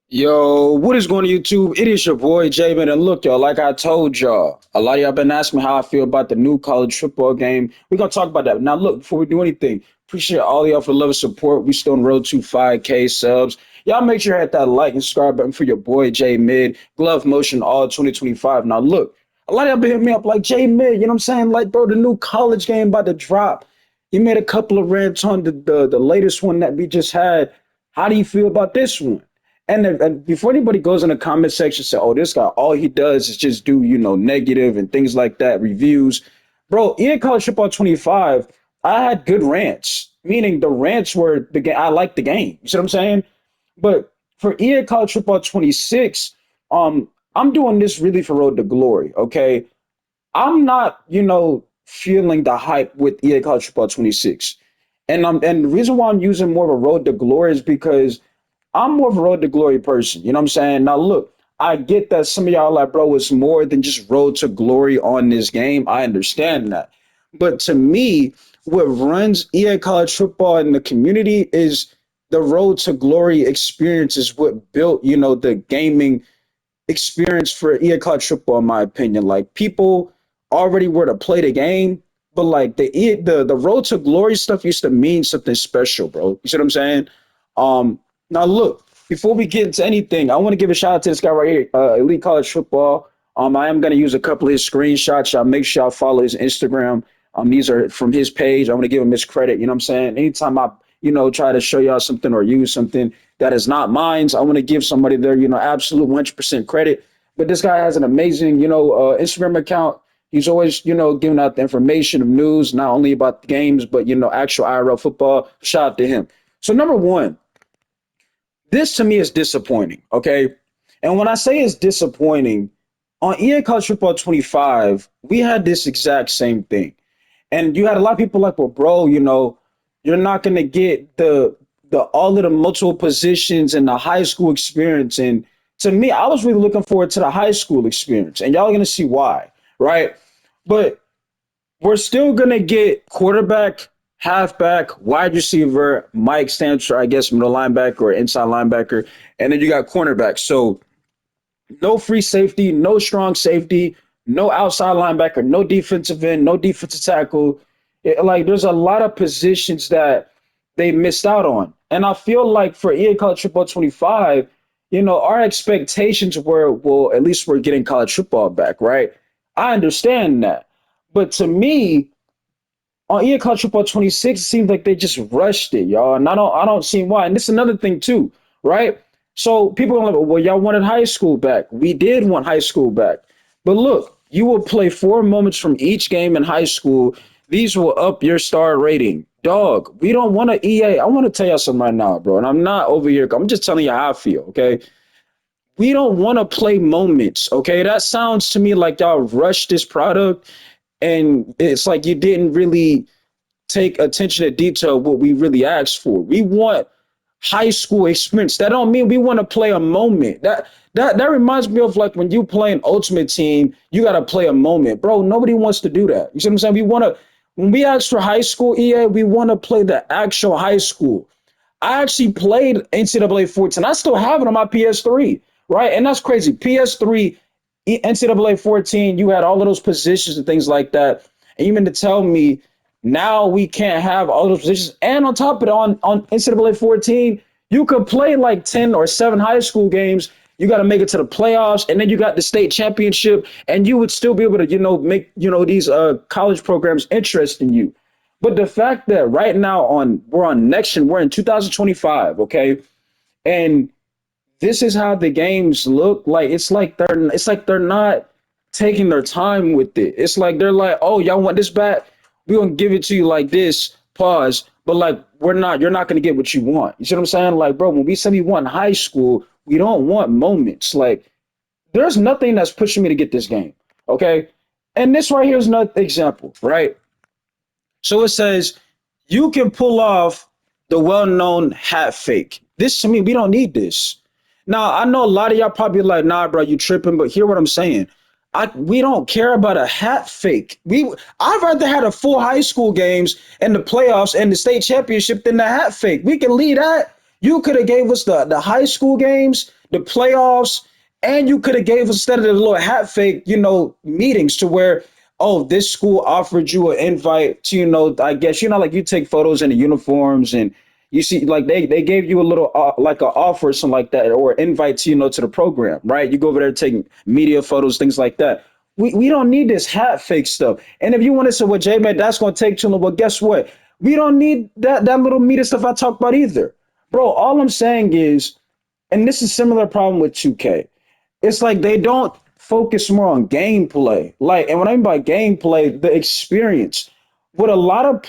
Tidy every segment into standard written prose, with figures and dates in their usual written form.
Yo, what is going on YouTube? It is your boy Jamin, and look, y'all, like I told y'all, a lot of y'all been asking me how I feel about the new college football game. We're gonna talk about that. Now, look, before we do anything, appreciate all y'all for the love and support. We still on the road to 5K subs. Y'all make sure you hit that like and subscribe button for your boy J Mid, Glove Motion all 2025. Now, look, a lot of y'all been hitting me up like J Mid, you know what I'm saying? Like, bro, the new college game about to drop. You made a couple of rants on the latest one that we just had. How do you feel about this one? And before anybody goes in the comment section and say, "Oh, this guy, all he does is just do negative and things like that, reviews," bro. In College Football 25, I had good rants, meaning the rants were the game. I liked the game. You see what I'm saying? But for EA College Football 26, I'm doing this really for Road to Glory. Okay, I'm not, feeling the hype with EA College Football 26. And the reason why I'm using more of a Road to Glory is because I'm more of a Road to Glory person. You know what I'm saying? Now, look, I get that some of y'all like, bro, it's more than just Road to Glory on this game. I understand that. But to me, what runs EA College Football in the community is the Road to Glory experience is what built, the gaming experience for EA College Football, in my opinion. Like, people already were to play the game, but like the Road to Glory stuff used to mean something special, bro. You see what I'm saying? Now look, before we get into anything, I want to give a shout out to this guy right here, Elite College Football. I am going to use a couple of his screenshots. Y'all make sure y'all follow his Instagram. These are from his page. I want to give him his credit. You know what I'm saying? Anytime I, try to show y'all something or use something that is not mine, I want to give somebody their, absolute 100% credit. But this guy has an amazing, Instagram account. He's always, giving out the information of news, not only about the games, but, actual IRL football. Shout out to him. So number one, this to me is disappointing. Okay. And when I say it's disappointing, on EA College Football 25, we had this exact same thing. And you had a lot of people like, well, bro, you're not gonna get the all of the multiple positions and the high school experience. And to me, I was really looking forward to the high school experience. And y'all are gonna see why, right? But we're still gonna get quarterback, halfback, wide receiver. Mike stands for, I guess, middle linebacker or inside linebacker, and then you got cornerback. So no free safety, no strong safety, no outside linebacker, no defensive end, no defensive tackle. Like, there's a lot of positions that they missed out on, and I feel like for EA College Football 25, our expectations were, well, at least we're getting college football back, right? I understand that. But to me, on EA College Football 26, it seems like they just rushed it, y'all. And I don't see why. And this is another thing too, right? So people are like, well, y'all wanted high school back. We did want high school back. But look, you will play 4 moments from each game in high school. These will up your star rating. Dog, we don't want to EA. I want to tell y'all something right now, bro. And I'm not over here. I'm just telling you how I feel, okay? We don't want to play moments, okay? That sounds to me like y'all rushed this product, and it's like you didn't really take attention to detail what we really asked for. We want high school experience. That don't mean we want to play a moment. That reminds me of like when you play an ultimate team, you gotta play a moment. Bro, nobody wants to do that. You see what I'm saying? We wanna when we ask for high school EA, we want to play the actual high school. I actually played NCAA 14. I still have it on my PS3, right? And that's crazy. PS3, NCAA 14, you had all of those positions and things like that. And you mean to tell me now we can't have all those positions? And on top of it, on NCAA 14, you could play like 10 or 7 high school games. You got to make it to the playoffs, and then you got the state championship, and you would still be able to, make, these college programs interest in you. But the fact that right now we're on next gen, we're in 2025, okay, and this is how the games look. Like it's like they're not taking their time with it. It's like they're like, oh, y'all want this back? We're gonna give it to you like this. Pause. But like we're not. You're not gonna get what you want. You see what I'm saying? Like, bro, when we say we want high school, we don't want moments. Like, there's nothing that's pushing me to get this game. Okay, and this right here is another example, right? So it says you can pull off the well-known hat fake. This to me, we don't need this. Now I know a lot of y'all probably like, nah, bro, you tripping. But hear what I'm saying. We don't care about a hat fake. I'd rather had a full high school games and the playoffs and the state championship than the hat fake. We can leave that. You could have gave us the high school games, the playoffs, and you could have gave us instead of the little hat fake, meetings to where, oh, this school offered you an invite to, I guess, like you take photos in the uniforms and you see like they gave you a little like an offer or something like that or invite to, to the program, right? You go over there taking media photos, things like that. We don't need this hat fake stuff. And if you want to say, well, J man, that's gonna take too long. Well, guess what? We don't need that little media stuff I talked about either. Bro, all I'm saying is, and this is similar problem with 2K. It's like they don't focus more on gameplay. Like, and what I mean by gameplay, the experience. What a lot of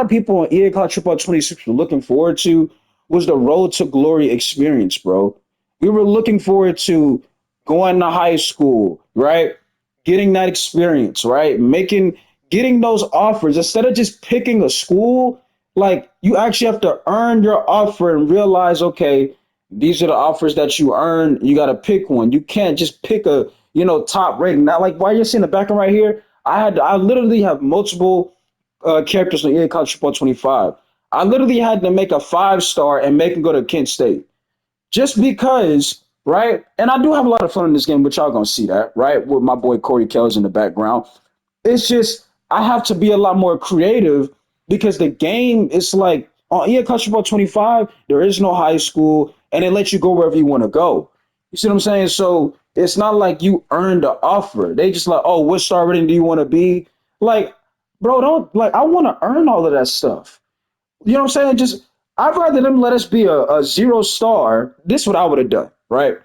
people in EA College Football 26 were looking forward to was the Road to Glory experience, bro. We were looking forward to going to high school, right? Getting that experience, right? Getting those offers instead of just picking a school. Like you actually have to earn your offer and realize, okay, these are the offers that you earn. You got to pick one. You can't just pick a top rating. Not like why you're seeing the background right here. I literally have multiple characters on EA College Football 25. I literally had to make a 5 star and make him go to Kent State just because, right? And I do have a lot of fun in this game, but y'all gonna see that, right? With my boy Corey Kells in the background. It's just I have to be a lot more creative because the game is like on EA College Football 25, there is no high school, and it lets you go wherever you want to go. You see what I'm saying? So it's not like you earned the offer. They just like, oh, what star rating do you want to be? Like, bro, don't like I want to earn all of that stuff. You know what I'm saying? Just I'd rather them let us be a 0 star. This is what I would have done, right?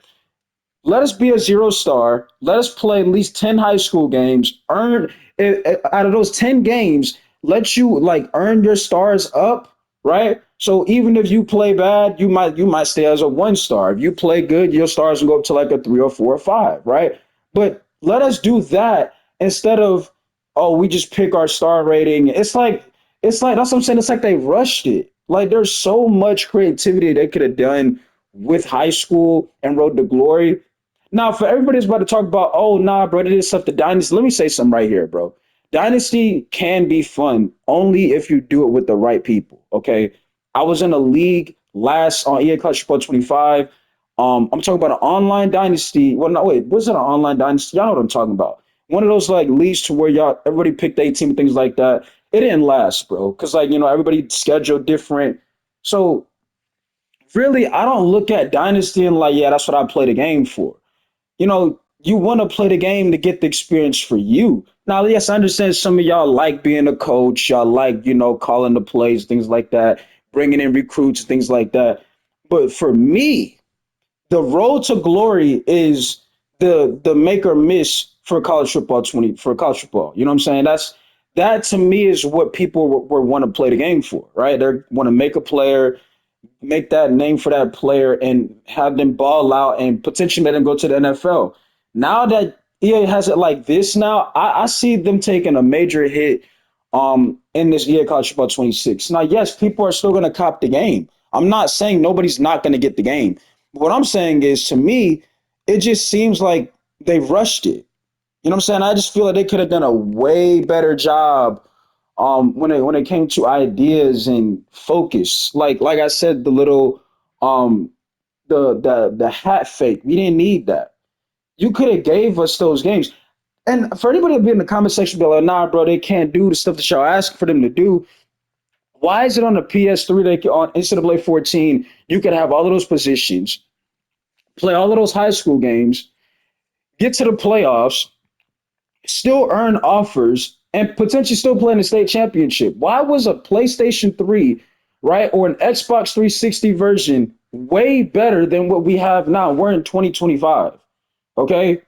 Let us be a 0 star. Let us play at least 10 high school games. Out of those 10 games, let you like earn your stars up, right? So even if you play bad, you might stay as a 1 star. If you play good, your stars will go up to like a 3 or 4 or 5, right? But let us do that instead of, oh, we just pick our star rating. It's like that's what I'm saying. It's like they rushed it. Like there's so much creativity they could have done with high school and Road to Glory. Now, for everybody's about to talk about, oh, nah, bro, it is stuff to Dynasty. Let me say something right here, bro. Dynasty can be fun only if you do it with the right people. Okay. I was in a league last on EA Clutch Sport 25. I'm talking about an online dynasty. Well, no, wait, was it an online dynasty? Y'all know what I'm talking about. One of those like leagues to where y'all everybody picked 18 and things like that. It didn't last, bro. Cause like, everybody scheduled different. So really, I don't look at Dynasty and like, yeah, that's what I play the game for. You want to play the game to get the experience for you. Now, yes, I understand some of y'all like being a coach, y'all like, calling the plays, things like that, bringing in recruits, things like that. But for me, the road to glory is the make or miss for college football 20 for college football. You know what I'm saying? That to me is what people were want to play the game for, right? They want to make a player, make that name for that player and have them ball out and potentially let them go to the NFL. Now that EA has it like this now, I see them taking a major hit in this EA College Football 26. Now, yes, people are still gonna cop the game. I'm not saying nobody's not gonna get the game. What I'm saying is to me, it just seems like they rushed it. You know what I'm saying? I just feel like they could have done a way better job when it came to ideas and focus. Like I said, the little um the hat fake. We didn't need that. You could have gave us those games. And for anybody to be in the comment section, be like, nah, bro, they can't do the stuff that y'all ask for them to do. Why is it on the PS3 on NCAA 14? You can have all of those positions, play all of those high school games, get to the playoffs, still earn offers and potentially still play in the state championship. Why was a PlayStation 3, right, or an Xbox 360 version way better than what we have now? We're in 2025. Okay?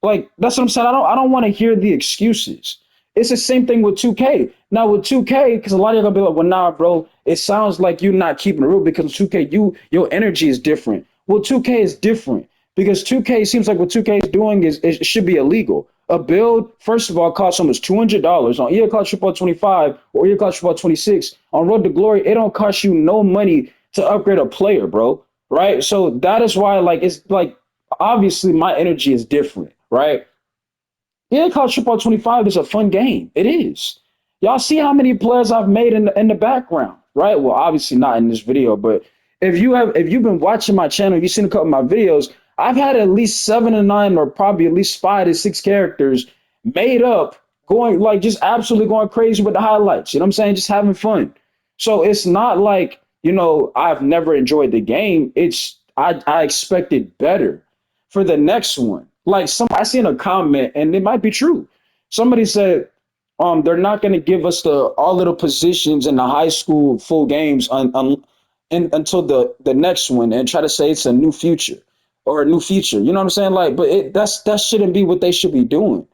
Like that's what I'm saying. I don't want to hear the excuses. It's the same thing with 2K. Now with 2K, because a lot of you are gonna be like, well, nah, bro, it sounds like you're not keeping it real because 2K, your energy is different. Well, 2K is different because 2K seems like what 2K is doing is it should be illegal. A build, first of all, costs almost $200 on EA College Football 25 or EA College Football 26. On Road to Glory, it don't cost you no money to upgrade a player, bro. Right? So that is why, like, it's like obviously my energy is different, right? Yeah, College Football 25 is a fun game. It is. Y'all see how many players I've made in the background, right? Well, obviously not in this video, but If you've been watching my channel, you've seen a couple of my videos, I've had at least 7 to 9 or probably at least 5 to 6 characters made up, going like just absolutely going crazy with the highlights. You know what I'm saying? Just having fun. So it's not like, I've never enjoyed the game. I expected better for the next one. Like I seen a comment and it might be true. Somebody said, they're not going to give us the all little positions in the high school full games until the next one, and try to say it's a new future or a new feature. You know what I'm saying? Like, but that shouldn't be what they should be doing.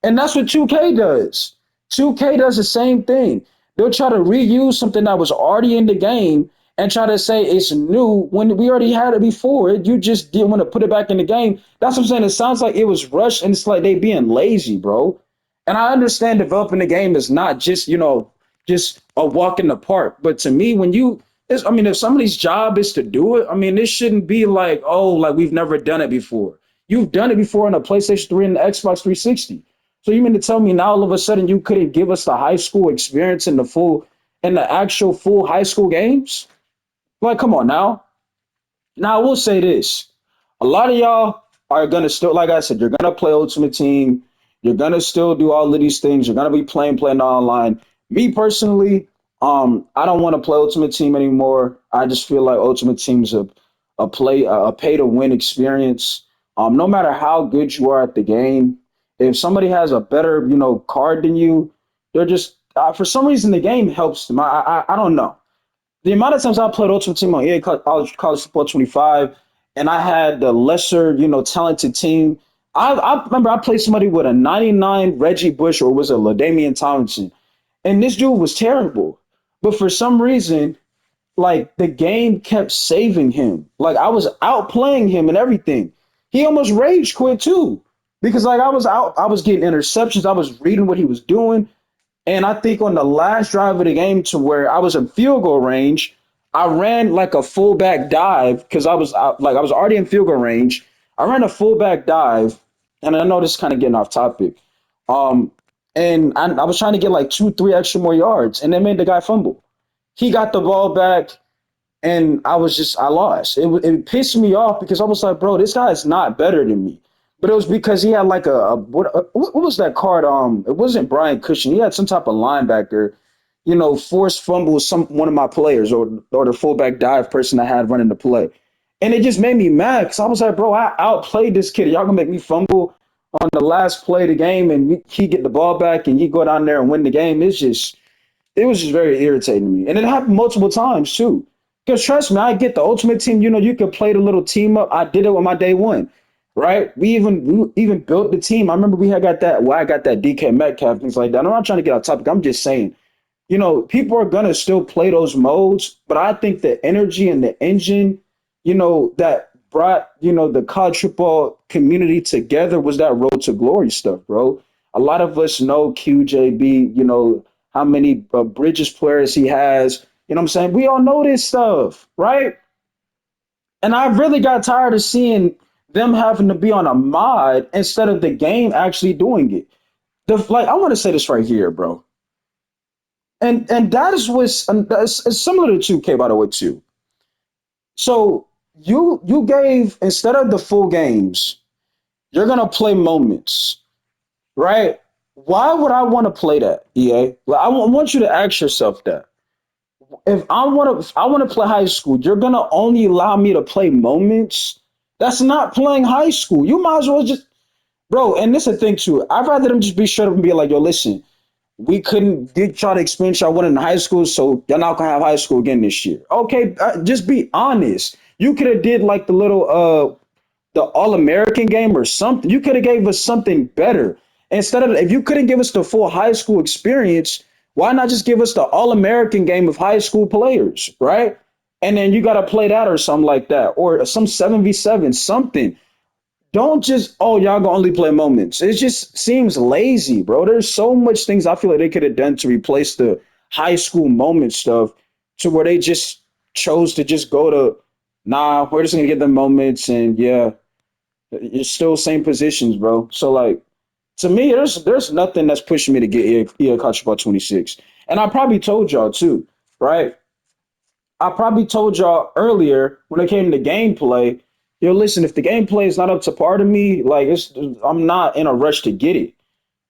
And that's what 2K does. 2K does the same thing. They'll try to reuse something that was already in the game and try to say it's new when we already had it before. You just didn't want to put it back in the game. That's what I'm saying. It sounds like it was rushed and it's like they being lazy, bro. And I understand developing the game is not just, just a walk in the park. But to me, I mean, if somebody's job is to do it, I mean, it shouldn't be like, oh, like we've never done it before. You've done it before on the PlayStation 3 and the Xbox 360. So you mean to tell me now all of a sudden you couldn't give us the high school experience in the actual full high school games? Like, come on now. Now I will say this: a lot of y'all are gonna still, like I said, you're gonna play Ultimate Team. You're gonna still do all of these things. You're gonna be playing online. Me personally, I don't want to play Ultimate Team anymore. I just feel like Ultimate Team's a pay to win experience. No matter how good you are at the game, if somebody has a better card than you, they're just for some reason the game helps them. I don't know the amount of times I played Ultimate Team on EA College Football 25, and I had the lesser, talented team. I remember I played somebody with a 99 Reggie Bush or was it LaDainian Tomlinson, and this dude was terrible. But for some reason, like the game kept saving him. Like I was outplaying him and everything. He almost rage quit too. Because like I was getting interceptions, I was reading what he was doing. And I think on the last drive of the game to where I was in field goal range, I ran like a fullback dive because I was already in field goal range. I ran a fullback dive, and I know this is kind of getting off topic. Um, and I was trying to get like 2, 3 extra more yards, and they made the guy fumble. He got the ball back, and I lost. It pissed me off because I was like, bro, this guy is not better than me. But it was because he had like what was that card? It wasn't Brian Cushing. He had some type of linebacker, forced fumble some one of my players or the fullback dive person I had running the play, and it just made me mad because I was like, bro, I outplayed this kid. Y'all gonna make me fumble on the last play of the game, and he get the ball back, and he go down there and win the game. It was just very irritating to me. And it happened multiple times too. Because trust me, I get the ultimate team. You could play the little team up. I did it with my day one, right? We even built the team. I remember we had got that. Well, I got that DK Metcalf things like that. I'm not trying to get off topic. I'm just saying, people are gonna still play those modes, but I think the energy and the engine, that brought, the college football community together was that road to glory stuff, bro. A lot of us know QJB, how many Bridges players he has. You know what I'm saying? We all know this stuff, right? And I really got tired of seeing them having to be on a mod instead of the game actually doing it. Like I want to say this right here, bro. And that is what's it's similar to 2K by the way too. So you gave instead of the full games, you're gonna play moments, right? Why would I want to play that, EA? Like, I want you to ask yourself that. If I want to play high school, you're gonna only allow me to play moments. That's not playing high school. You might as well just, bro. And this is the thing too. I'd rather them just be straight up and be like, yo, listen, we couldn't get y'all the experience y'all wanted in high school, so y'all not gonna have high school again this year. Okay, just be honest. You could have did like the All American game or something. You could have gave us something better instead of if you couldn't give us the full high school experience. Why not just give us the All American game of high school players, right? And then you got to play that or something like that, or some 7v7, something. Don't just, oh, y'all gonna only play moments. It just seems lazy, bro. There's so much things I feel like they could have done to replace the high school moment stuff to where they just chose to just go to, nah, we're just gonna get the moments and yeah, it's still same positions, bro. So like to me, there's nothing that's pushing me to get EA College Football 26. And I probably told y'all too, right? I probably told y'all earlier when it came to gameplay, yo, listen, if the gameplay is not up to par to me, like I'm not in a rush to get it.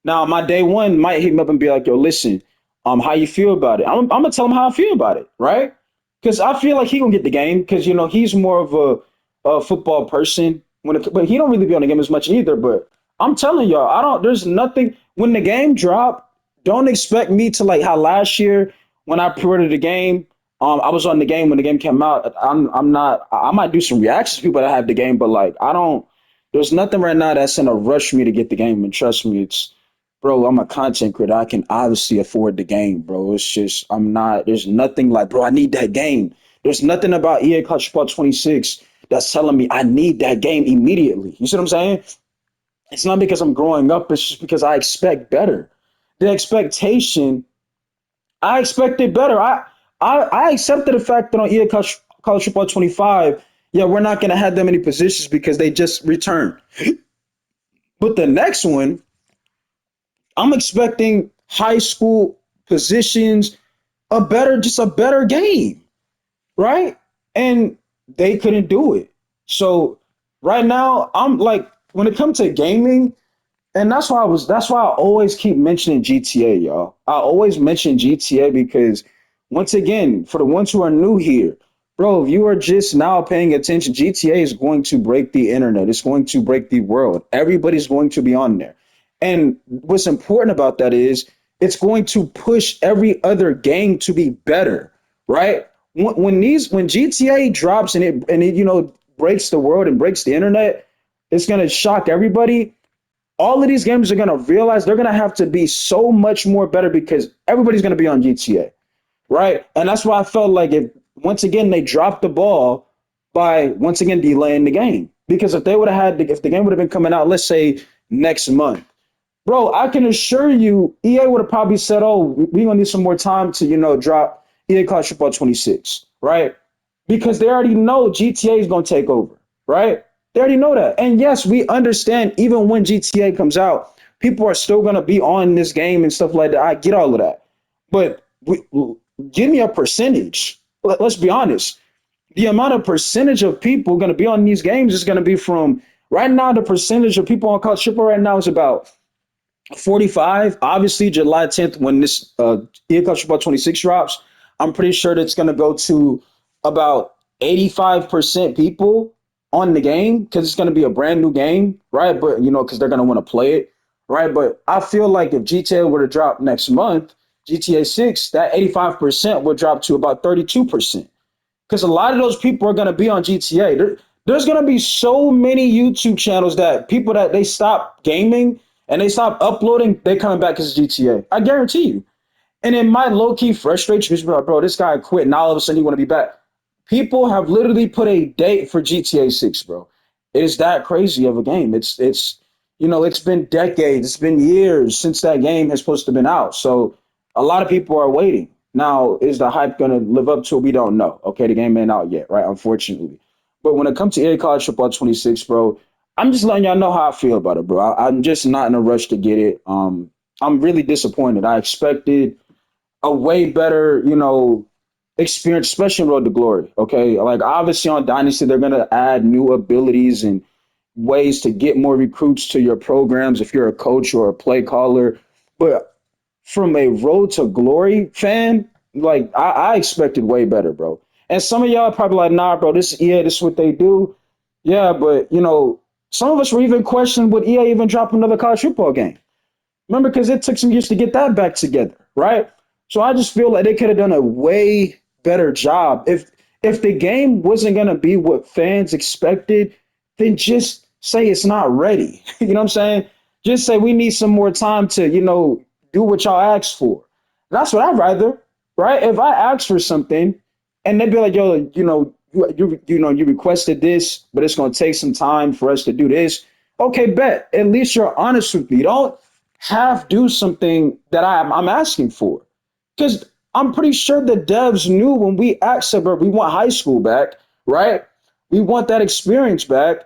Now, my day one might hit me up and be like, "Yo, listen, how you feel about it?" I'm gonna tell him how I feel about it, right? Because I feel like he gonna get the game because he's more of a football person but he don't really be on the game as much either. But I'm telling y'all, I don't. There's nothing when the game drop. Don't expect me to like how last year when I pre-ordered the game. I was on the game when the game came out. I'm not. I might do some reactions to people that have the game, but like I don't. There's nothing right now that's in a rush for me to get the game. And trust me, it's bro, I'm a content creator. I can obviously afford the game, bro. It's just I'm not. There's nothing like, bro. I need that game. There's nothing about EA Clutch Football 26 that's telling me I need that game immediately. You see what I'm saying? It's not because I'm growing up. It's just because I expect better. The expectation, I expected better. I accepted the fact that on EA College Football 25, yeah, we're not gonna have that many positions because they just returned. But the next one, I'm expecting high school positions, just a better game, right? And they couldn't do it. So right now, I'm like, when it comes to gaming, and that's why I always keep mentioning GTA, y'all. I always mention GTA because once again, for the ones who are new here, bro, if you are just now paying attention, GTA is going to break the internet. It's going to break the world. Everybody's going to be on there. And what's important about that is it's going to push every other game to be better, right? When GTA drops and it breaks the world and breaks the internet, it's gonna shock everybody. All of these games are going to realize they're going to have to be so much more better because everybody's going to be on GTA, right? And that's why I felt like if once again they dropped the ball by once again delaying the game because if they would have if the game would have been coming out, let's say next month, bro, I can assure you, EA would have probably said, "Oh, we're gonna need some more time to drop EA College Football 26," right? Because they already know GTA is gonna take over, right? They already know that. And yes, we understand even when GTA comes out, people are still gonna be on this game and stuff like that. I get all of that, but give me a percentage. Let's be honest. The amount of percentage of people going to be on these games is going to be from right now. The percentage of people on college football right now is about 45. Obviously, July 10th, when this EA College Football 26 drops, I'm pretty sure that's going to go to about 85% people on the game because it's going to be a brand new game, right? But, because they're going to want to play it, right? But I feel like if GTA were to drop next month, GTA 6, that 85% would drop to about 32% because a lot of those people are going to be on GTA. There's going to be so many YouTube channels that people that they stop gaming and they stop uploading, they coming back as GTA. I guarantee you. And it might low key frustrate you because like, bro, this guy quit. Now all of a sudden you want to be back. People have literally put a date for GTA 6, bro. It is that crazy of a game. It's been decades, it's been years since that game has supposed to have been out. So a lot of people are waiting. Now, is the hype gonna live up to it? We don't know. Okay, the game ain't out yet, right? Unfortunately. But when it comes to EA College Football 26, bro, I'm just letting y'all know how I feel about it, bro. I'm just not in a rush to get it. I'm really disappointed. I expected a way better, experience, especially in Road to Glory. Okay, like obviously on Dynasty, they're gonna add new abilities and ways to get more recruits to your programs if you're a coach or a play caller. But from a Road to Glory fan, like I expected way better, bro. And some of y'all probably like, nah, bro, this is EA, this is what they do. Yeah, but some of us were even questioning would EA even drop another college football game. Remember, because it took some years to get that back together, right? So I just feel like they could have done a way better job. If the game wasn't gonna be what fans expected, then just say it's not ready. You know what I'm saying? Just say we need some more time to, do what y'all asked for. That's what I'd rather, right? If I ask for something and they'd be like, yo, you requested this, but it's gonna take some time for us to do this. Okay, bet. At least you're honest with me. Don't half do something that I'm asking for. Because I'm pretty sure the devs knew when we asked them, we want high school back, right? We want that experience back.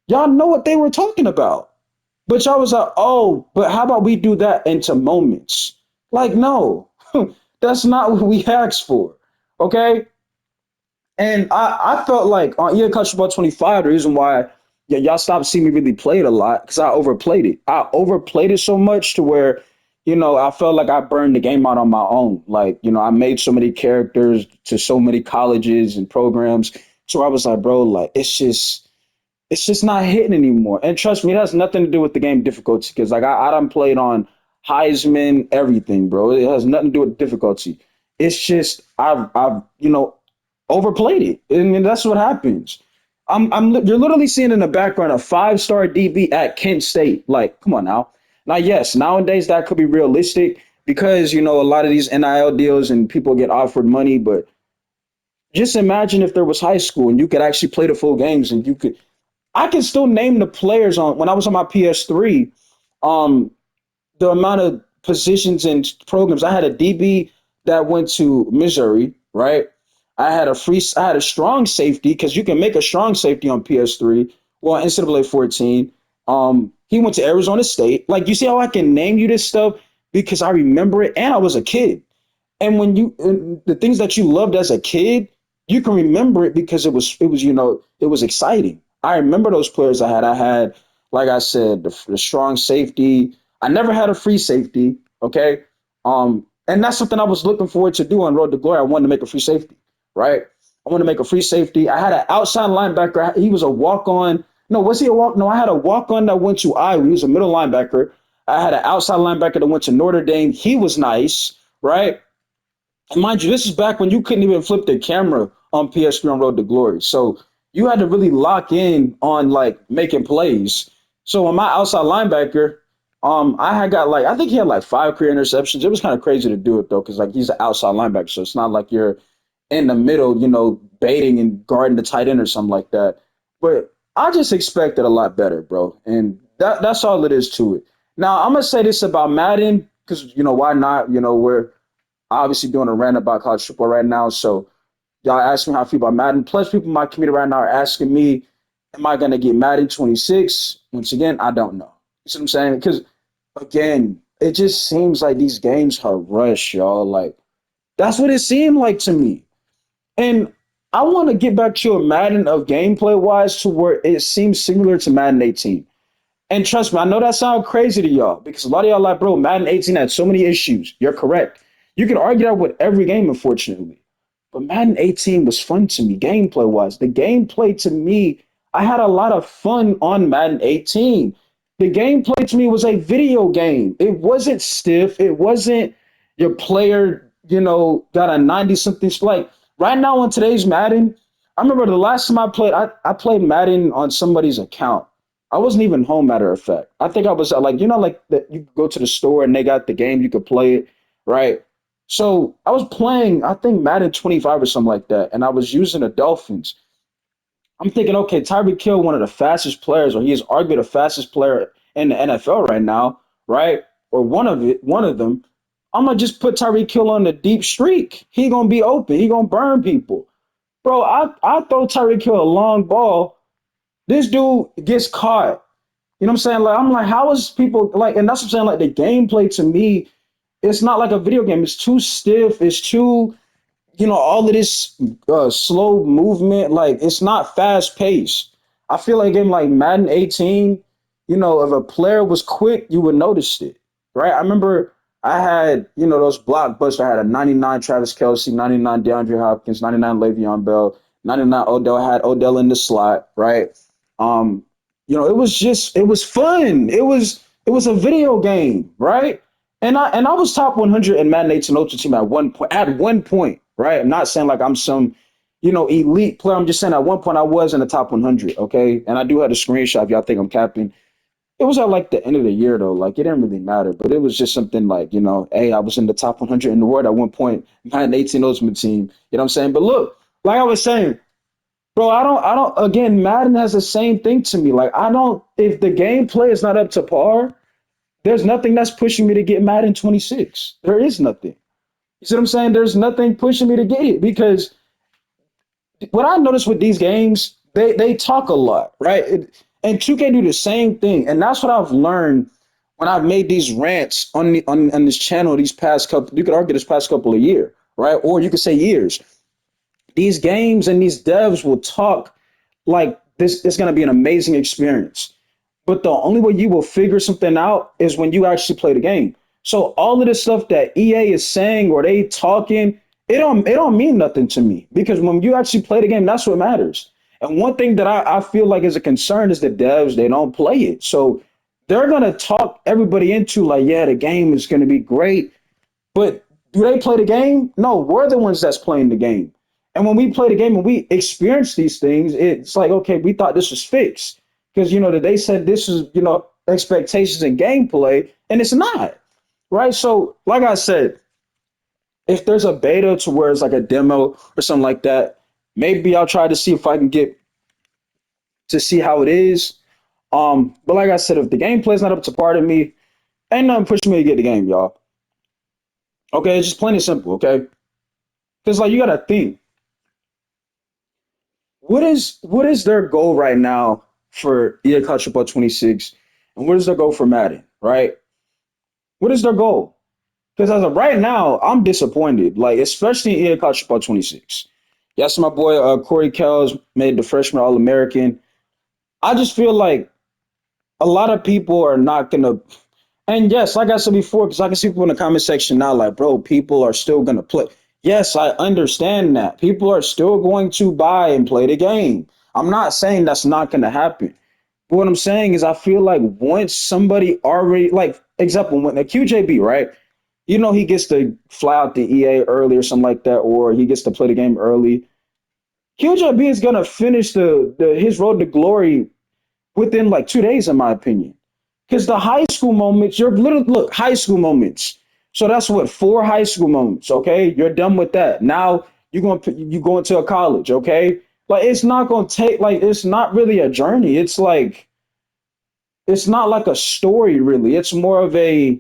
Y'all know what they were talking about. But y'all was like, oh, but how about we do that into moments? Like, no, that's not what we asked for. Okay? And I felt like on EA Country Ball 25, the reason why y'all stopped seeing me really play it a lot because I overplayed it. I overplayed it so much to where, I felt like I burned the game out on my own. Like, I made so many characters to so many colleges and programs. So I was like, bro, like it's just not hitting anymore. And trust me, it has nothing to do with the game difficulty because like I done played on Heisman, everything, bro. It has nothing to do with difficulty. It's just I've overplayed it, and that's what happens. You're literally seeing in the background a 5-star DB at Kent State. Like, come on now. Now, yes, nowadays that could be realistic because a lot of these NIL deals and people get offered money, but just imagine if there was high school and you could actually play the full games and you could I can still name the players on when I was on my PS3. Um, the amount of positions and programs. I had a DB that went to Missouri, right? I had a strong safety because you can make a strong safety on PS3. Well, NCAA 14. He went to Arizona State. Like you see how I can name you this stuff because I remember it and I was a kid. And when the things that you loved as a kid, you can remember it because it was exciting. I remember those players I had. I had, like I said, the strong safety. I never had a free safety. Okay, and that's something I was looking forward to do on Road to Glory. I wanted to make a free safety, right? I wanted to make a free safety. I had an outside linebacker. He was a walk on. No, was he a walk? No, I had a walk on that went to Iowa. He was a middle linebacker. I had an outside linebacker that went to Notre Dame. He was nice, right? And mind you, this is back when you couldn't even flip the camera on PS3 on Road to Glory. So you had to really lock in on like making plays. So on my outside linebacker, I had got like I think he had like 5 career interceptions. It was kind of crazy to do it though, because like he's an outside linebacker, so it's not like you're in the middle, baiting and guarding the tight end or something like that. But I just expected a lot better, bro. And that's all it is to it. Now I'm gonna say this about Madden, because why not? We're obviously doing a rant about college football right now. So y'all ask me how I feel about Madden. Plus, people in my community right now are asking me, am I going to get Madden 26? Once again, I don't know. You see what I'm saying? Because, again, it just seems like these games are rushed, y'all. Like, that's what it seemed like to me. And I want to get back to a Madden of gameplay wise to where it seems similar to Madden 18. And trust me, I know that sounds crazy to y'all because a lot of y'all like, bro, Madden 18 had so many issues. You're correct. You can argue that with every game, unfortunately. But Madden 18 was fun to me, gameplay wise. The gameplay to me, I had a lot of fun on Madden 18. The gameplay to me was a video game. It wasn't stiff. It wasn't your player, got a 90 something. Like right now on today's Madden, I remember the last time I played Madden on somebody's account. I wasn't even home, matter of fact. I think I was like, like that you go to the store and they got the game, you could play it, right? So I was playing, I think Madden 25 or something like that, and I was using the Dolphins. I'm thinking, okay, Tyreek Hill, one of the fastest players, or he is arguably the fastest player in the NFL right now, right? Or one of them. I'm gonna just put Tyreek Hill on the deep streak. He gonna be open. He gonna burn people, bro. I throw Tyreek Hill a long ball. This dude gets caught. You know what I'm saying? Like I'm like, how is people like? And that's what I'm saying. Like the gameplay to me, it's not like a video game. It's too stiff. It's too all of this slow movement, like it's not fast paced. I feel like in like Madden 18, if a player was quick, you would notice it, right? I remember I had, those blockbusters. I had a 99 Travis Kelsey, 99 DeAndre Hopkins, 99 Le'Veon Bell, 99 Odell. I had Odell in the slot, right? Um, it was fun. It was a video game, right? And I was top 100 in Madden 18 Ultimate Team at one point. At one point, right? I'm not saying like I'm some, elite player. I'm just saying at one point I was in the top 100. Okay, and I do have a screenshot. If y'all think I'm capping, it was at like the end of the year though. Like it didn't really matter, but it was just something like hey, I was in the top 100 in the world at one point. Madden 18 Ultimate Team. You know what I'm saying? But look, like I was saying, bro, I don't. Again, Madden has the same thing to me. Like I don't. If the gameplay is not up to par, there's nothing that's pushing me to get Madden 26. There is nothing. You see what I'm saying? There's nothing pushing me to get it because what I notice with these games, they talk a lot, right? And 2K do the same thing, and that's what I've learned when I've made these rants on this channel these past couple. You could argue this past couple of years, right? Or you could say years. these games and these devs will talk like this is going to be an amazing experience. But the only way you will figure something out is when you actually play the game. So all of this stuff that EA is saying or they talking, it don't mean nothing to me because when you actually play the game, that's what matters. And one thing that I feel like is a concern is the devs, they don't play it. So they're gonna talk everybody into like, yeah, the game is gonna be great. But do they play the game? No, we're the ones that's playing the game. And when we play the game and we experience these things, it's like, okay, we thought this was fixed. Because, that they said this is, expectations and gameplay, and it's not. Right. So, like I said, if there's a beta to where it's like a demo or something like that, maybe I'll try to see if I can get to see how it is. But like I said, if the gameplay's not up to par to me, ain't nothing pushing me to get the game, y'all. Okay, it's just plain and simple, okay? Because like you gotta think, what is their goal right now for EA Culture Ball 26, and what is their goal for Madden, right? What is their goal? Because as of right now, I'm disappointed, like especially in EA Culture Ball 26. Yes, my boy Corey Kells made the freshman All American. I just feel like a lot of people are not gonna. And yes, like I said before, because I can see people in the comment section now, like, bro, people are still gonna play. Yes, I understand that. People are still going to buy and play the game. I'm not saying that's not gonna happen. But what I'm saying is I feel like once somebody already like example when the QJB, right? He gets to fly out the EA early or something like that, or he gets to play the game early. QJB is gonna finish the his road to glory within like 2 days, in my opinion. Because the high school moments, you're literally look high school moments. So that's what 4 high school moments. Okay, you're done with that. Now you go into a college. Okay, like it's not gonna take like it's not really a journey. It's not like a story really. It's more of a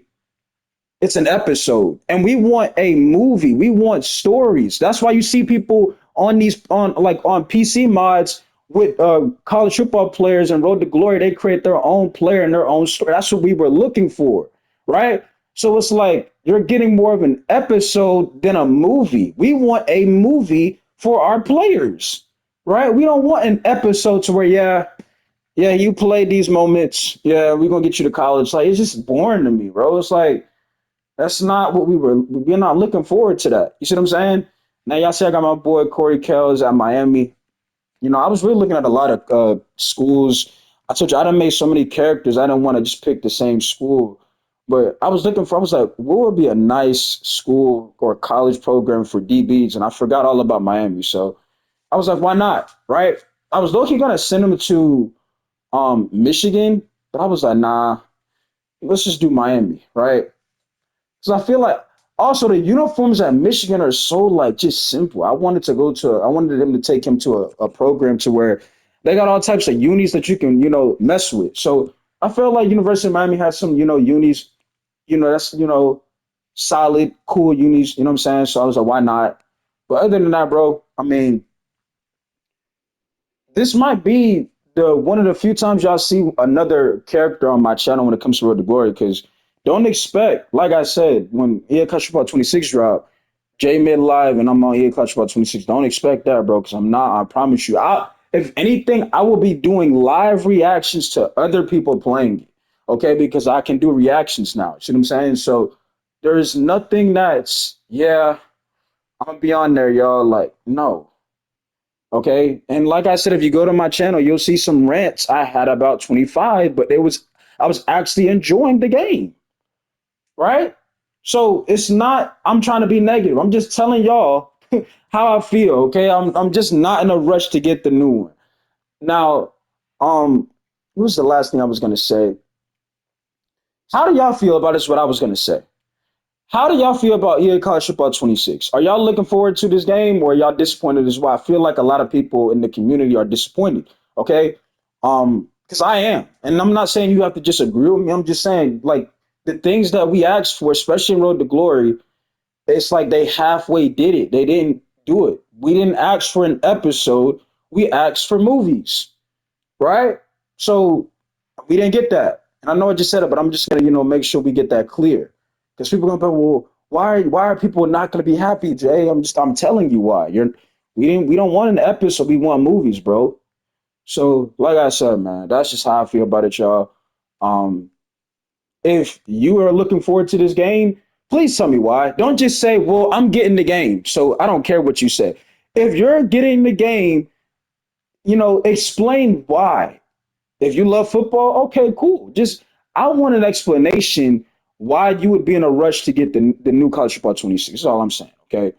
it's an episode, and we want a movie. We want stories. That's why you see people on these on PC mods with college football players and Road to Glory. They create their own player and their own story. That's what we were looking for, right? So it's like you're getting more of an episode than a movie. We want a movie for our players, right? We don't want an episode to where yeah, you played these moments. Yeah, we're gonna get you to college. Like it's just boring to me, bro. It's like that's not what we're not looking forward to that. You see what I'm saying? Now y'all see I got my boy Corey Kells at Miami. I was really looking at a lot of schools. I told you I done made so many characters. I didn't want to just pick the same school. But I was like, what would be a nice school or college program for DBs? And I forgot all about Miami. So I was like, why not? Right? I was looking gonna send them to Michigan, but I was like, nah, let's just do Miami, right? So I feel like also the uniforms at Michigan are so like just simple. I wanted them to take him to a program to where they got all types of unis that you can, mess with. So I feel like University of Miami has some, unis, that's, solid, cool unis, you know what I'm saying? So I was like, why not? But other than that, bro, I mean, this might be the one of the few times y'all see another character on my channel when it comes to Road to Glory. Because don't expect, like I said, when EA Clash Football 26 drop, J mid live and I'm on EA Clash Football 26. Don't expect that, bro. Because I'm not. I promise you. If anything, I will be doing live reactions to other people playing it. Okay, because I can do reactions now. See what I'm saying? So there's nothing that's yeah. I'm gonna be on there, y'all. Like no. Okay. And like I said, if you go to my channel, you'll see some rants. I had about 25, but I was actually enjoying the game, right? So it's not, I'm trying to be negative. I'm just telling y'all how I feel. Okay. I'm just not in a rush to get the new one. Now, what was the last thing I was gonna say? How do y'all feel about this? What I was gonna say. How do y'all feel about EA College Football 26? Are y'all looking forward to this game or are y'all disappointed as well? I feel like a lot of people in the community are disappointed. Okay. Because I am. And I'm not saying you have to just agree with me. I'm just saying, like, the things that we asked for, especially in Road to Glory, it's like they halfway did it. They didn't do it. We didn't ask for an episode. We asked for movies. Right? So we didn't get that. And I know I just said it, but I'm just gonna, make sure we get that clear. Because people are gonna be, well, why are people not gonna be happy, Jay? I'm telling you why. We don't want an episode. We want movies, bro. So, like I said, man, that's just how I feel about it, y'all. Um, if you are looking forward to this game, please tell me why. Don't just say, "Well, I'm getting the game," so I don't care what you say. If you're getting the game, explain why. If you love football, okay, cool. Just I want an explanation why you would be in a rush to get the new college football 26. That's all I'm saying. Okay.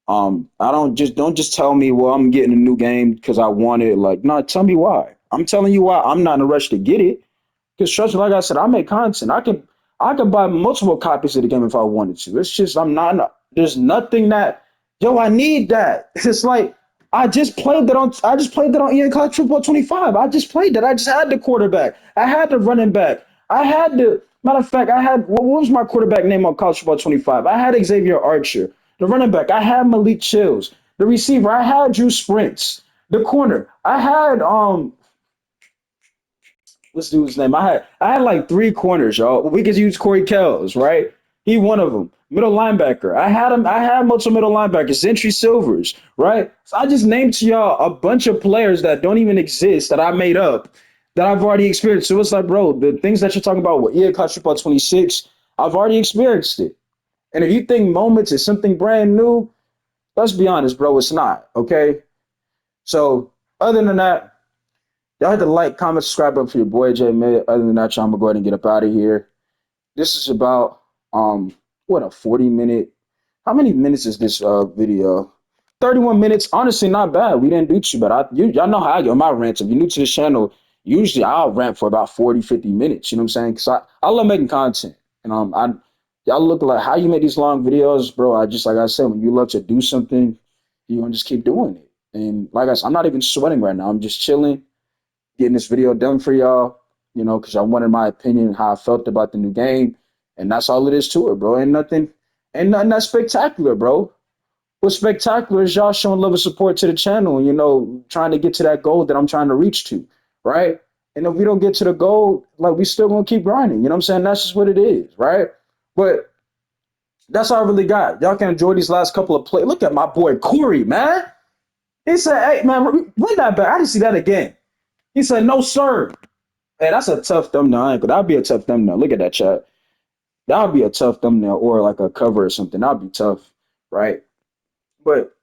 I don't just tell me, well, I'm getting a new game because I want it. Like, no, tell me why. I'm telling you why I'm not in a rush to get it. Because trust me, like I said, I make content. I could buy multiple copies of the game if I wanted to. It's just I'm not. There's nothing that I need that. It's like I just played that on EA College Football 25. I just played that. I just had the quarterback. I had the running back. I had the matter of fact. I had what was my quarterback name on College Football 25? I had Xavier Archer. The running back. I had Malik Chills. The receiver. I had Drew Sprints. The corner. I had what's the dude's name? I had like three corners, y'all. We could use Corey Kells, right? He one of them. Middle linebacker. I had him. I had multiple middle linebackers. Gentry Silvers, right? So I just named to y'all a bunch of players that don't even exist that I made up that I've already experienced. So it's like, bro, the things that you're talking about with EA College Football 26, I've already experienced it. And if you think moments is something brand new, let's be honest, bro, it's not. Okay. So other than that, y'all hit the like, comment, subscribe up for your boy J Mid. Other than that, y'all, I'm gonna go ahead and get up out of here. This is about what a 40 minute. How many minutes is this video? 31 minutes. Honestly, not bad. We didn't do too bad. Y'all know how I get on my rants. If you're new to the channel, usually I'll rant for about 40, 50 minutes. You know what I'm saying? Because I love making content. And y'all look like how you make these long videos, bro. I just like I said, when you love to do something, you're gonna just keep doing it. And like I said, I'm not even sweating right now. I'm just chilling getting this video done for y'all, because I wanted my opinion, how I felt about the new game. And that's all it is to it, bro. Ain't nothing that spectacular, bro. What's spectacular is y'all showing love and support to the channel, trying to get to that goal that I'm trying to reach to, right? And if we don't get to the goal, like we still gonna keep grinding. You know what I'm saying? That's just what it is, right? But that's all I really got. Y'all can enjoy these last couple of plays. Look at my boy Corey, man. He said, "Hey, man, run that back." I didn't see that again. He said, "No, sir." Hey, that's a tough thumbnail. That'd be a tough thumbnail. Look at that chat. That would be a tough thumbnail or like a cover or something. That'd be tough, right? But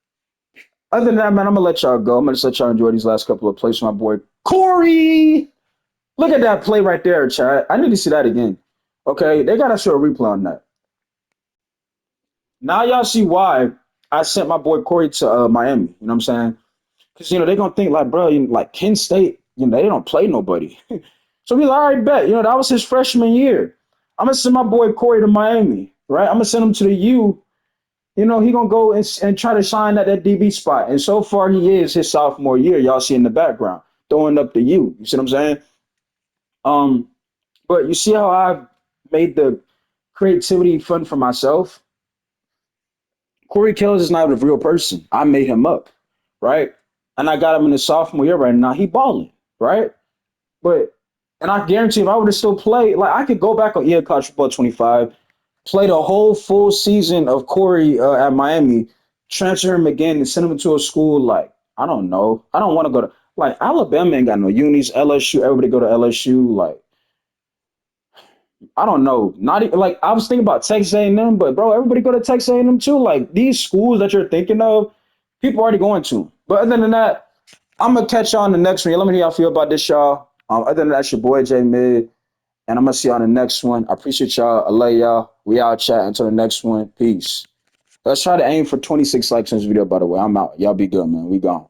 other than that, man, I'm gonna let y'all go. I'm gonna just let y'all enjoy these last couple of plays with my boy Corey. Look at that play right there, chat. I need to see that again. Okay, they gotta show a replay on that. Now y'all see why I sent my boy Corey to Miami. You know what I'm saying? Because they're gonna think like, bro, like Kent State, they don't play nobody. So he's like, all right, bet. That was his freshman year. I'm gonna send my boy Corey to Miami, right? I'm gonna send him to the U. He gonna go and try to shine at that DB spot. And so far, he is his sophomore year. Y'all see in the background throwing up the U. You see what I'm saying? Um, but you see how I've made the creativity fun for myself. Corey Kells is not a real person. I made him up, right? And I got him in his sophomore year right now. He balling, right? But and I guarantee if I would have still played, like I could go back on EA College Football 25, play the whole full season of Corey at Miami, transfer him again, and send him to a school like I don't know. I don't want to go to like Alabama ain't got no unis. LSU, everybody go to LSU. Like I don't know. Not even, like I was thinking about Texas A&M, but bro, everybody go to Texas A&M too. Like these schools that you're thinking of, people already going to. But other than that, I'm gonna catch y'all on the next one. Let me know how y'all feel about this, y'all. Other than that, it's your boy J Mid, and I'm gonna see y'all on the next one. I appreciate y'all. I love y'all. We out chat until the next one. Peace. Let's try to aim for 26 likes on this video, by the way. I'm out. Y'all be good, man. We gone.